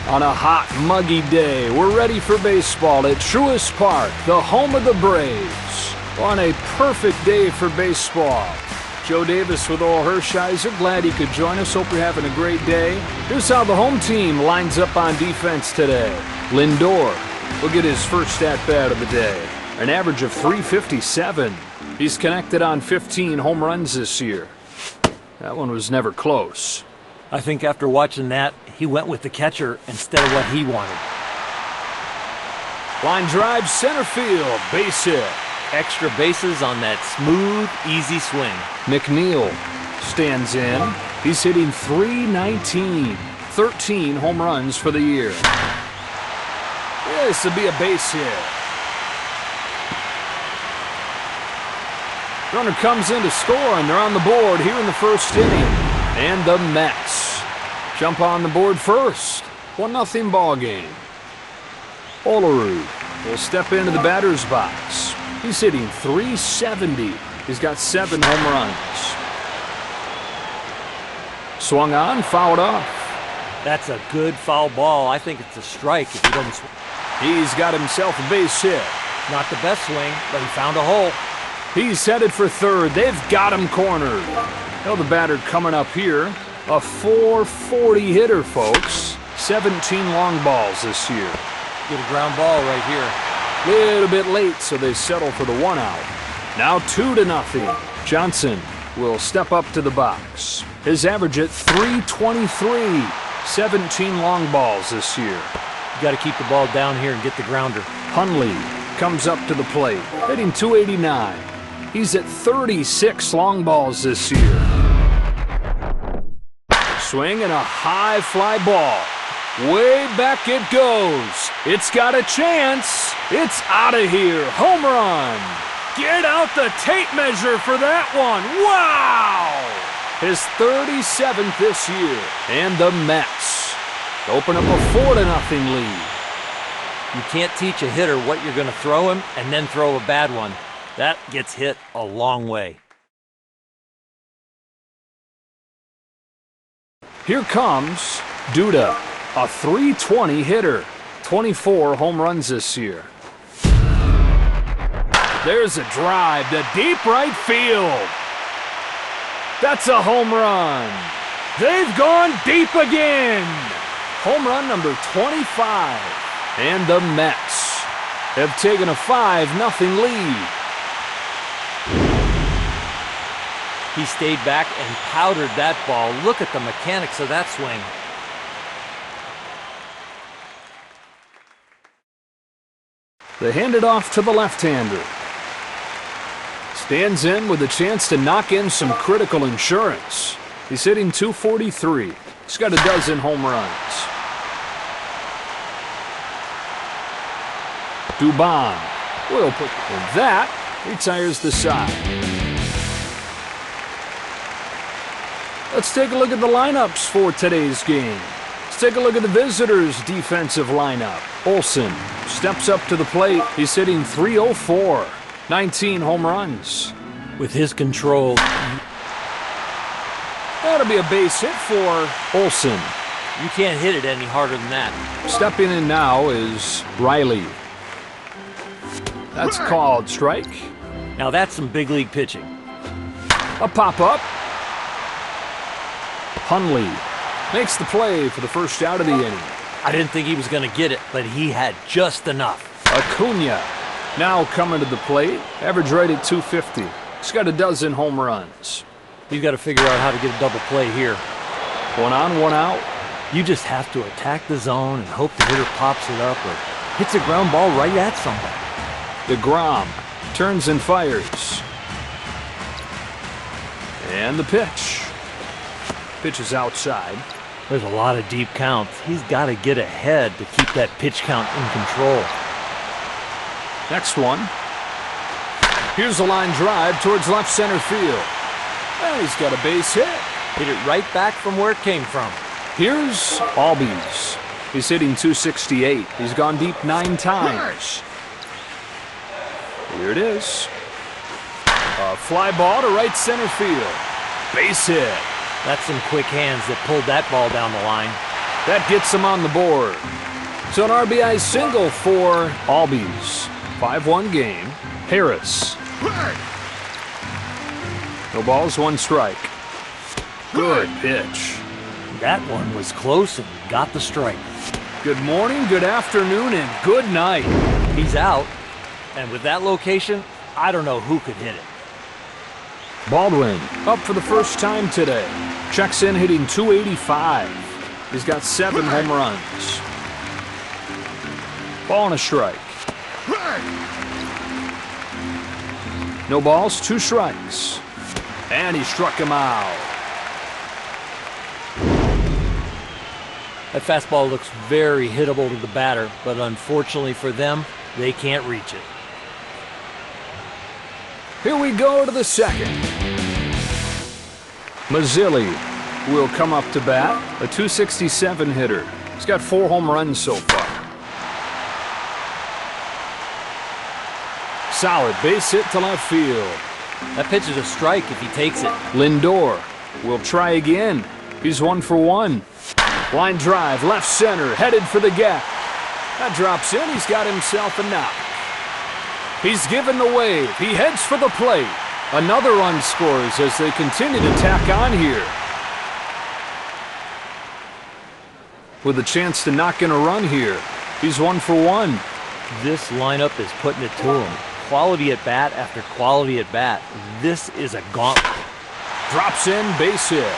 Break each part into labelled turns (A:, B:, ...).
A: On a hot, muggy day, we're ready for baseball at Truist Park, the home of the Braves. On a perfect day for baseball. Joe Davis with Oral Hershiser. Glad he could join us. Hope you're having a great day. Here's how the home team lines up on defense today. Lindor will get his first at-bat of the day. An average of .357. He's connected on 15 home runs this year. That one was never close.
B: I think after watching that, he went with the catcher instead of what he wanted.
A: Line drive, center field, base hit.
B: Extra bases on that smooth, easy swing.
A: McNeil stands in. He's hitting .319. 13 home runs for the year. This will be a base hit. Runner comes in to score, and they're on the board here in the first inning. And the Mets jump on the board first. 1-0 ball game. Olerud will step into the batter's box. He's hitting .370. He's got 7 home runs. Swung on, fouled off.
B: That's a good foul ball. I think it's a strike if he doesn't swing.
A: He's got himself a base hit.
B: Not the best swing, but he found a hole.
A: He's headed for third. They've got him cornered. Now the batter coming up here, a .440 hitter, folks. 17 long balls this year.
B: Get a ground ball right here.
A: Little bit late, so they settle for the 1 out. Now 2-0. Johnson will step up to the box. His average at .323. 17 long balls this year.
B: You got to keep the ball down here and get the grounder.
A: Hundley comes up to the plate, hitting .289. He's at 36 long balls this year. Swing and a high fly ball. Way back it goes. It's got a chance. It's out of here. Home run. Get out the tape measure for that one. Wow! His 37th this year. And the Mets open up a 4-0 lead.
B: You can't teach a hitter what you're going to throw him and then throw a bad one. That gets hit a long way.
A: Here comes Duda, a .320 hitter. 24 home runs this year. There's a drive to deep right field. That's a home run. They've gone deep again. Home run number 25. And the Mets have taken a 5-0 lead.
B: He stayed back and powdered that ball. Look at the mechanics of that swing.
A: They hand it off to the left-hander. Stands in with a chance to knock in some critical insurance. He's hitting .243. He's got a dozen home runs. Dubon will put that. Retires the side. Let's take a look at the lineups for today's game. Let's take a look at the visitors' defensive lineup. Olsen steps up to the plate. He's hitting .304. 19 home runs.
B: With his control.
A: That'll be a base hit for Olsen.
B: You can't hit it any harder than that.
A: Stepping in now is Riley. That's called strike.
B: Now that's some big league pitching.
A: A pop-up. Hundley makes the play for the first out of the inning.
B: I didn't think he was going to get it, but he had just enough.
A: Acuna now coming to the plate. Average right at .250. He's got a dozen home runs.
B: He's got to figure out how to get a double play here.
A: 1 on, 1 out.
B: You just have to attack the zone and hope the hitter pops it up or hits a ground ball right at somebody.
A: DeGrom turns and fires. And the pitch. Pitch is outside.
B: There's a lot of deep counts. He's got to get ahead to keep that pitch count in control.
A: Next one. Here's a line drive towards left center field. And he's got a base hit.
B: Hit it right back from where it came from.
A: Here's Albies. He's hitting .268. He's gone deep 9 times. Here it is. A fly ball to right center field. Base hit.
B: That's some quick hands that pulled that ball down the line.
A: That gets him on the board. So an RBI single for Albies. 5-1 game. Harris. No balls, 1 strike. Good pitch.
B: That one was close and got the strike.
A: Good morning, good afternoon, and good night.
B: He's out, and with that location, I don't know who could hit it.
A: Baldwin up for the first time today. Checks in hitting .285. He's got 7 home runs. Ball and a strike. No balls, 2 strikes. And he struck him out.
B: That fastball looks very hittable to the batter, but unfortunately for them, they can't reach it.
A: Here we go to the second. Mazzilli will come up to bat, a .267 hitter. He's got 4 home runs so far. Solid base hit to left field.
B: That pitch is a strike if he takes it.
A: Lindor will try again. He's 1 for 1. Line drive, left center, headed for the gap. That drops in, he's got himself a knock. He's given the wave, he heads for the plate. Another run scores as they continue to tack on here. With a chance to knock in a run here. He's 1 for 1.
B: This lineup is putting it to him. Quality at bat after quality at bat. This is a gauntlet.
A: Drops in, base hit.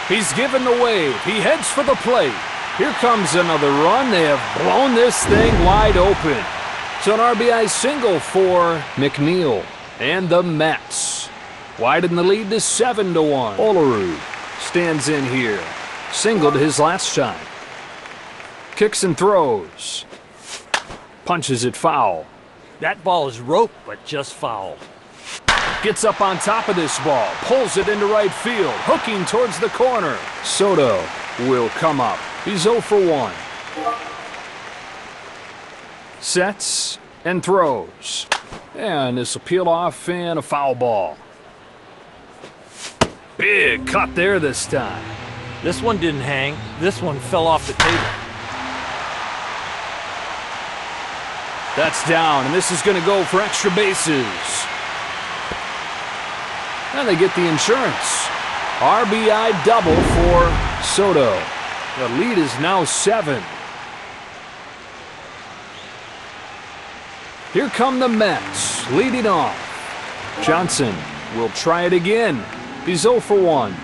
A: He's given the wave. He heads for the plate. Here comes another run. They have blown this thing wide open. So an RBI single for McNeil and the Mets. Widen the lead to 7-1. Olerud stands in here. Singled his last time. Kicks and throws. Punches it foul.
B: That ball is roped, but just foul.
A: Gets up on top of this ball, pulls it into right field, hooking towards the corner. Soto will come up. He's 0 for 1. Sets and throws. And this will peel off in a foul ball. Big cut there this time.
B: This one didn't hang. This one fell off the table.
A: That's down, and this is going to go for extra bases. And they get the insurance. RBI double for Soto. The lead is now 7. Here come the Mets, leading off. Johnson will try it again. He's 0 for 1.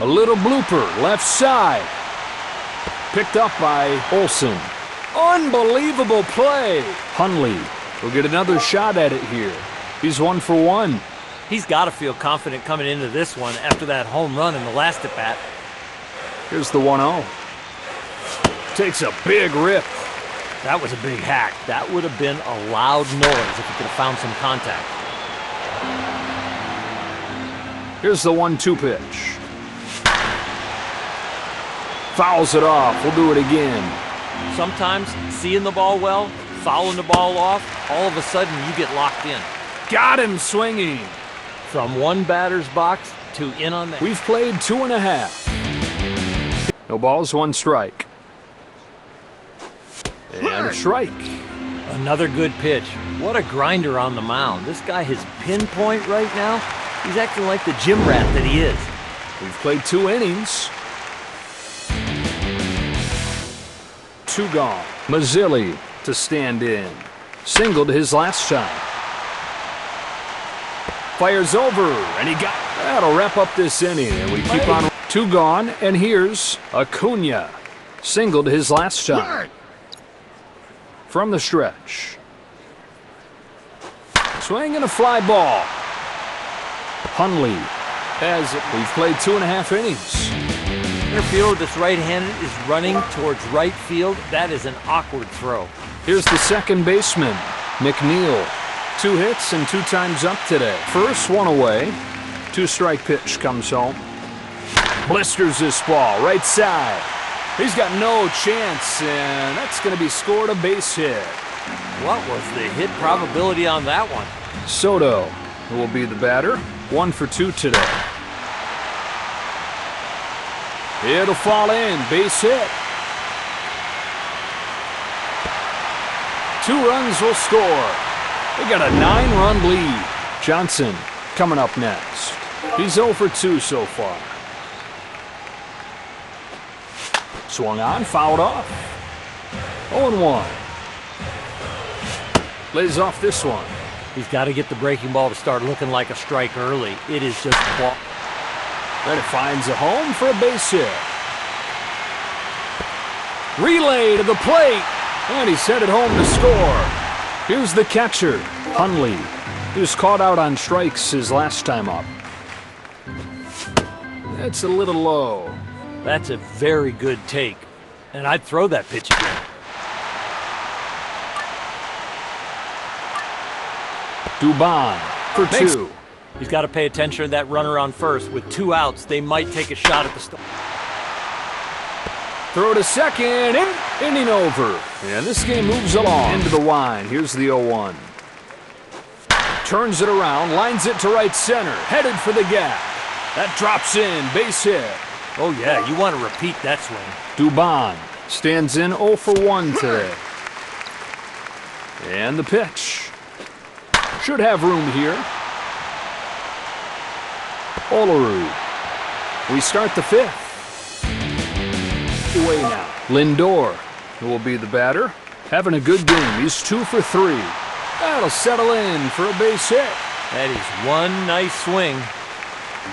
A: A little blooper, left side. Picked up by Olsen. Unbelievable play. Hundley will get another shot at it here. He's 1 for 1.
B: He's got to feel confident coming into this one after that home run in the last at-bat.
A: Here's the 1-0. Takes a big rip.
B: That was a big hack. That would have been a loud noise if he could have found some contact.
A: Here's the 1-2 pitch. Fouls it off. We'll do it again.
B: Sometimes seeing the ball well, fouling the ball off, all of a sudden you get locked in.
A: Got him swinging.
B: From one batter's box to in on the...
A: We've played 2.5. No balls, 1 strike. And a strike.
B: Another good pitch. What a grinder on the mound. This guy has pinpoint right now. He's acting like the gym rat that he is.
A: We've played 2 innings. 2 gone. Mazzilli to stand in. Singled his last time. Fires over, and he got... That'll wrap up this inning, and we keep on... 2 gone, and here's Acuna. Singled his last time. From the stretch. Swing and a fly ball. Hundley has it. We've played 2.5 innings.
B: Center fielder that's right-handed is running towards right field. That is an awkward throw.
A: Here's the second baseman, McNeil. 2 hits and 2 times up today. First one away. 2-strike pitch comes home. Blisters this ball, right side. He's got no chance, and that's going to be scored a base hit.
B: What was the hit probability on that one?
A: Soto will be the batter. 1 for 2 today. It'll fall in. Base hit. 2 runs will score. They got a 9-run lead. Johnson coming up next. He's 0 for 2 so far. Swung on, fouled off. 0-1. Lays off this one.
B: He's got to get the breaking ball to start looking like a strike early. It is just ball.
A: Then it finds a home for a base hit. Relay to the plate. And he's headed home to score. Here's the catcher, Hundley. He was caught out on strikes his last time up. That's a little low.
B: That's a very good take. And I'd throw that pitch again.
A: Dubon for 2.
B: He's got to pay attention to that runner on first. With 2 outs, they might take a shot at the start.
A: Throw to second, inning over. And this game moves along. Into the line, here's the 0-1. Turns it around, lines it to right center, headed for the gap. That drops in, base hit.
B: Oh yeah, you want to repeat that swing.
A: Dubon stands in 0 for 1 today. And the pitch. Should have room here. Olerud. We start the 5th. Away now. Lindor will be the batter. Having a good game. He's 2 for 3. That'll settle in for a base hit.
B: That is one nice swing.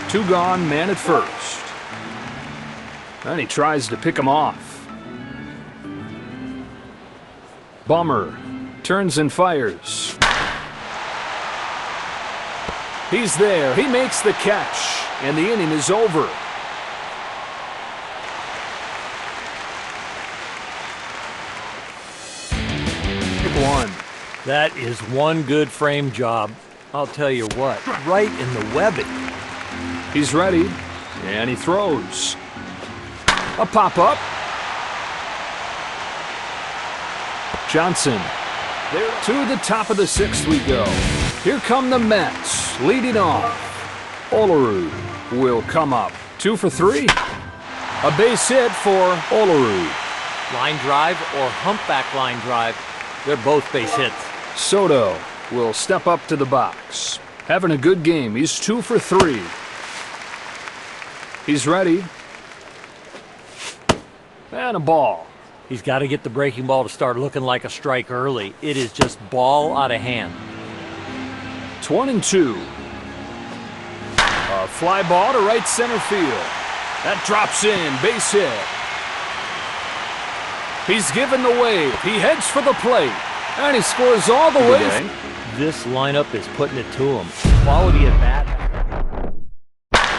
A: 2 gone, man at first. And he tries to pick him off. Bummer turns and fires. He's there. He makes the catch. And the inning is over. One.
B: That is one good frame job. I'll tell you what, right in the webbing.
A: He's ready, and he throws. A pop-up. Johnson. There to the top of the 6th we go. Here come the Mets, leading off. Olerud will come up. 2 for 3. A base hit for Olerud.
B: Line drive or humpback line drive. They're both base hits.
A: Soto will step up to the box. Having a good game. He's 2 for 3. He's ready. And a ball.
B: He's got to get the breaking ball to start looking like a strike early. It is just ball out of hand.
A: It's 1-2. A fly ball to right center field. That drops in. Base hit. He's given the wave. He heads for the plate. And he scores all the way.
B: This lineup is putting it to him. Quality at bat.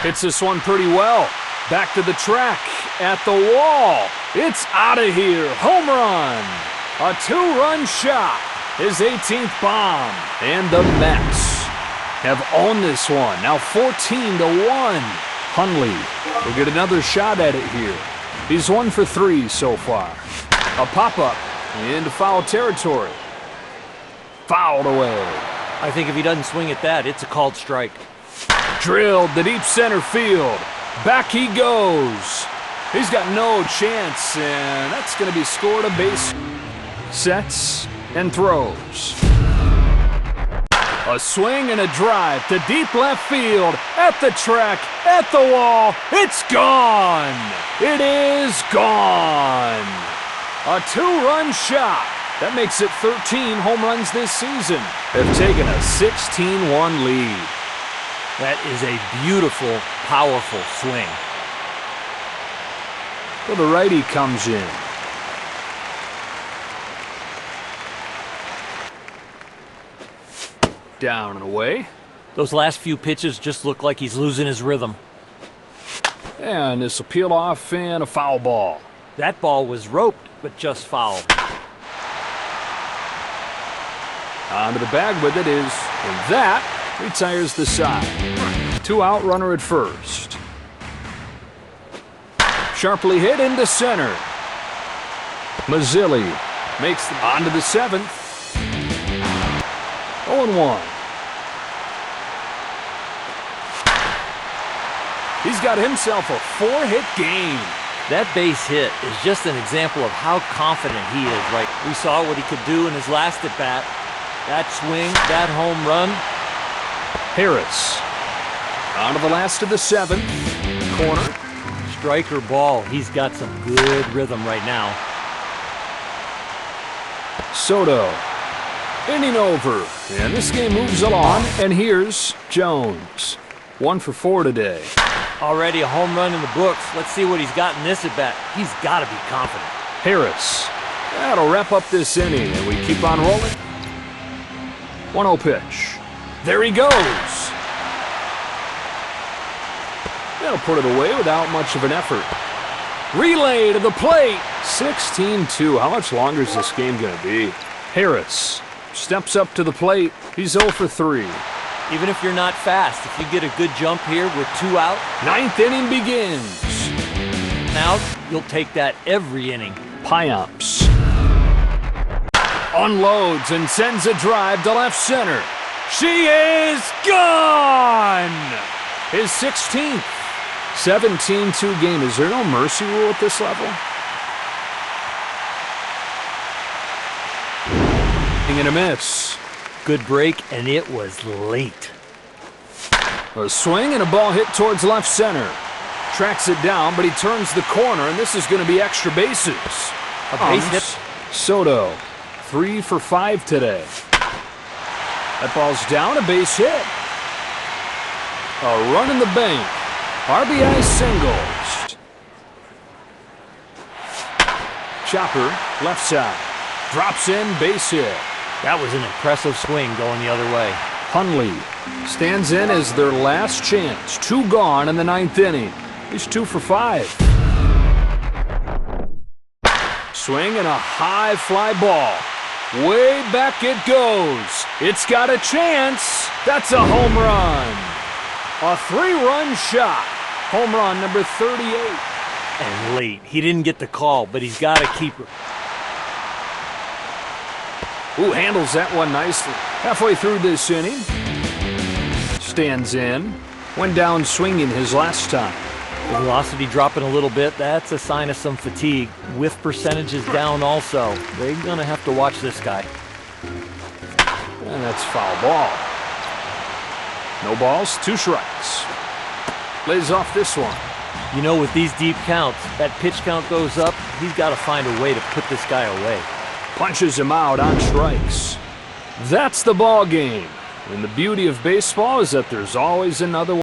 A: Hits this one pretty well. Back to the track. At the wall. It's out of here. Home run. A 2-run shot. His 18th bomb. And the Mets have owned this one. Now 14-1. Hundley will get another shot at it here. He's 1 for 3 so far. A pop-up into foul territory. Fouled away.
B: I think if he doesn't swing at that, it's a called strike.
A: Drilled to deep center field. Back he goes. He's got no chance, and that's going to be scored a base. Sets and throws. A swing and a drive to deep left field. At the track, at the wall. It's gone. It is gone. A 2-run shot. That makes it 13 home runs this season. They've taken a 16-1 lead.
B: That is a beautiful, powerful swing.
A: Well, the righty comes in. Down and away.
B: Those last few pitches just look like he's losing his rhythm.
A: And this will peel off and a foul ball.
B: That ball was roped, but just fouled.
A: Onto the bag with it is, and that retires the side. 2-out runner at first. Sharply hit into center. Mazzilli makes the onto the 7th. 0-1. He's got himself a 4-hit game.
B: That base hit is just an example of how confident he is, right? We saw what he could do in his last at-bat. That swing, that home run.
A: Harris. On to the last of the seventh. Corner.
B: Striker ball. He's got some good rhythm right now.
A: Soto. Inning over. And this game moves along. And here's Jones. 1 for 4 today.
B: Already a home run in the books. Let's see what he's got in this at-bat. He's got to be confident.
A: Harris. That'll wrap up this inning, and we keep on rolling. 1-0 pitch. There he goes. That'll put it away without much of an effort. Relay to the plate. 16-2. How much longer is this game going to be? Harris steps up to the plate. He's 0 for 3.
B: Even if you're not fast, if you get a good jump here with 2 out.
A: 9th inning begins.
B: Now, you'll take that every inning.
A: Piamps unloads and sends a drive to left center. She is gone! His 16th. 17-2 game. Is there no mercy rule at this level? And a miss.
B: Good break, and it was late.
A: A swing and a ball hit towards left center. Tracks it down, but he turns the corner, and this is going to be extra bases.
B: A base hit.
A: Soto, 3 for 5 today. That ball's down, a base hit. A run in the bank. RBI singles. Chopper, left side. Drops in, base hit.
B: That was an impressive swing going the other way.
A: Hundley stands in as their last chance. 2 gone in the 9th inning. He's 2 for 5. Swing and a high fly ball. Way back it goes. It's got a chance. That's a home run. A 3-run shot. Home run number 38.
B: And late. He didn't get the call, but he's got to keep it.
A: Ooh, handles that one nicely. Halfway through this inning. Stands in. Went down swinging his last time.
B: The velocity dropping a little bit. That's a sign of some fatigue. Whiff percentages down also. They're going to have to watch this guy.
A: And that's foul ball. No balls, 2 strikes. Lays off this one.
B: You know, with these deep counts, that pitch count goes up. He's got to find a way to put this guy away.
A: Punches him out on strikes. That's the ball game. And the beauty of baseball is that there's always another one.